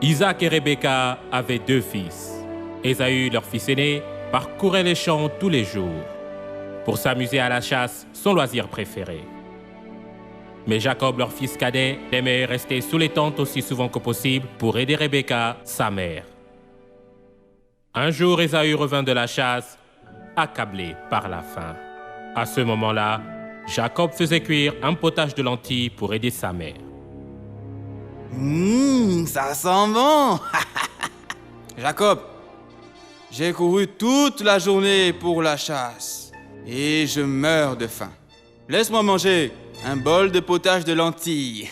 Isaac et Rebecca avaient 2 fils. Ésaü, leur fils aîné, parcourait les champs tous les jours. Pour s'amuser à la chasse, son loisir préféré. Mais Jacob, leur fils cadet, aimait rester sous les tentes aussi souvent que possible pour aider Rebecca, sa mère. Un jour, Ésaü revint de la chasse, accablé par la faim. À ce moment-là, Jacob faisait cuire un potage de lentilles pour aider sa mère. Ça sent bon. Jacob, j'ai couru toute la journée pour la chasse et je meurs de faim. Laisse-moi manger un bol de potage de lentilles.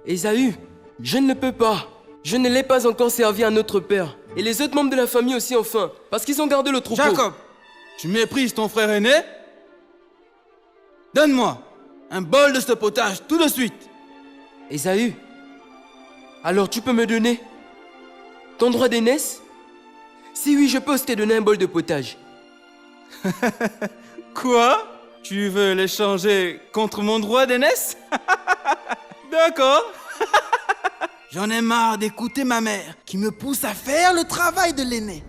Ésaü, je ne le peux pas. Je ne l'ai pas encore servi à notre père. Et les autres membres de la famille aussi ont faim, parce qu'ils ont gardé le troupeau. Jacob, tu méprises ton frère aîné? Donne-moi un bol de ce potage tout de suite. Ésaü, alors tu peux me donner ton droit d'aînesse? Si oui, je peux te donner un bol de potage. Quoi? Tu veux l'échanger contre mon droit d'aînesse? D'accord. J'en ai marre d'écouter ma mère qui me pousse à faire le travail de l'aîné.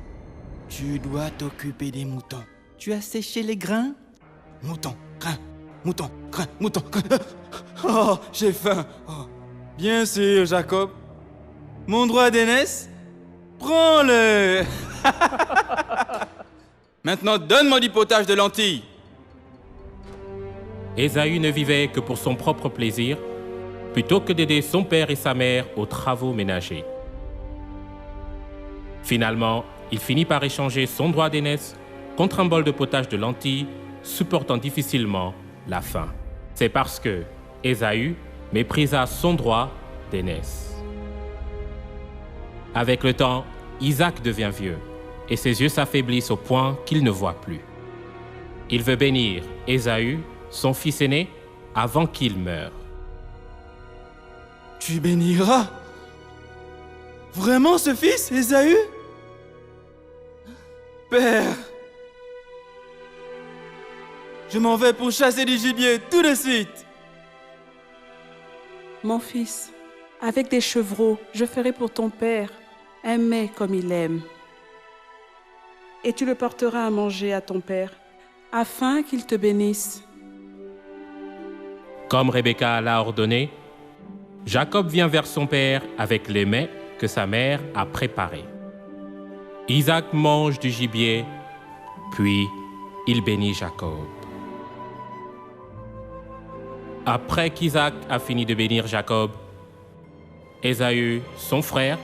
Tu dois t'occuper des moutons. Tu as séché les grains? Mouton, grain, mouton, grain, mouton, grain. Oh, j'ai faim. Oh. Bien sûr, Jacob. Mon droit d'aînesse? Prends-le. Maintenant, donne-moi du potage de lentilles. Ésaü ne vivait que pour son propre plaisir, plutôt que d'aider son père et sa mère aux travaux ménagers. Finalement, il finit par échanger son droit d'aînesse contre un bol de potage de lentilles, supportant difficilement la faim. C'est parce que Ésaü méprisa son droit d'aînesse. Avec le temps, Isaac devient vieux et ses yeux s'affaiblissent au point qu'il ne voit plus. Il veut bénir Ésaü, son fils aîné, avant qu'il meure. Tu béniras vraiment ce fils, Ésaü? Père, je m'en vais pour chasser du gibier tout de suite. Mon fils, avec des chevreaux, je ferai pour ton père un mets comme il aime. Et tu le porteras à manger à ton père, afin qu'il te bénisse. Comme Rebecca l'a ordonné, Jacob vient vers son père avec les mets que sa mère a préparés. Isaac mange du gibier, puis il bénit Jacob. Après qu'Isaac a fini de bénir Jacob, Ésaü, son frère,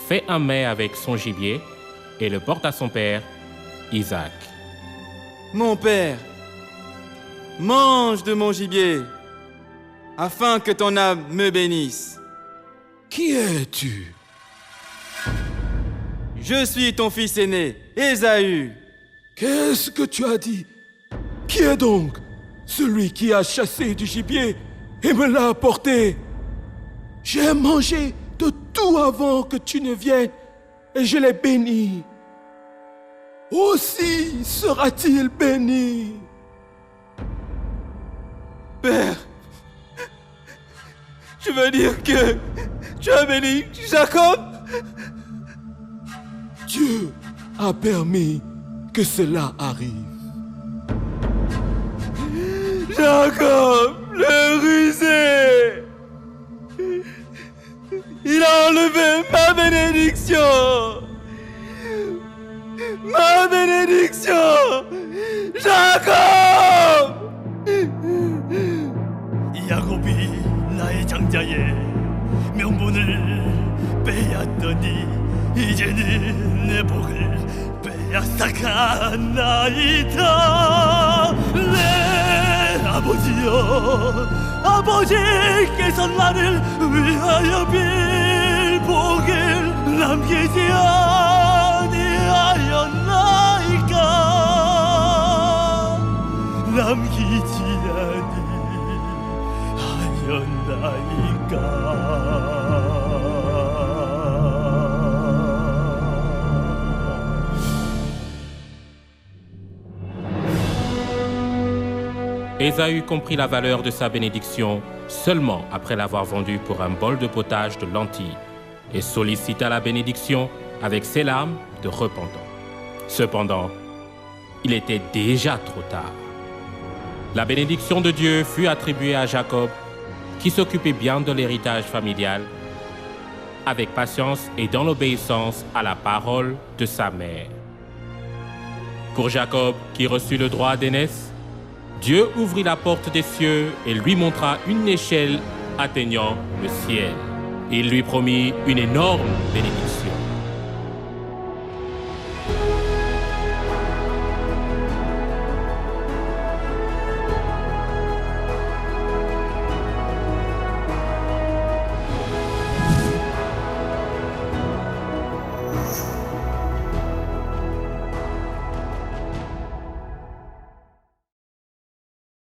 fait un mets avec son gibier et le porte à son père, Isaac. Mon père, mange de mon gibier, afin que ton âme me bénisse. Qui es-tu? Je suis ton fils aîné, Ésaü. Qu'est-ce que tu as dit? Qui est donc celui qui a chassé du gibier et me l'a apporté? J'ai mangé de tout avant que tu ne viennes et je l'ai béni. Aussi sera-t-il béni. Père, je veux dire que tu as béni Jacob? Dieu a permis que cela arrive. Jacob, le rusé! Il a enlevé ma bénédiction! Ma bénédiction! Jacob! 야곱이 나의 장자의 명분을 빼앗더니 이제는 내 복을 빼앗아가나이다. 내 아버지여, 아버지께서 나를 위하여 빌 복을 남기지 아니하였나이까. 남기지 Ésaü comprit la valeur de sa bénédiction seulement après l'avoir vendue pour un bol de potage de lentilles. et sollicita la bénédiction avec ses larmes de repentant. Cependant, il était déjà trop tard. La bénédiction de Dieu fut attribuée à Jacob, qui s'occupait bien de l'héritage familial, avec patience et dans l'obéissance à la parole de sa mère. Pour Jacob, qui reçut le droit d'aînesse, Dieu ouvrit la porte des cieux et lui montra une échelle atteignant le ciel. Il lui promit une énorme bénédiction.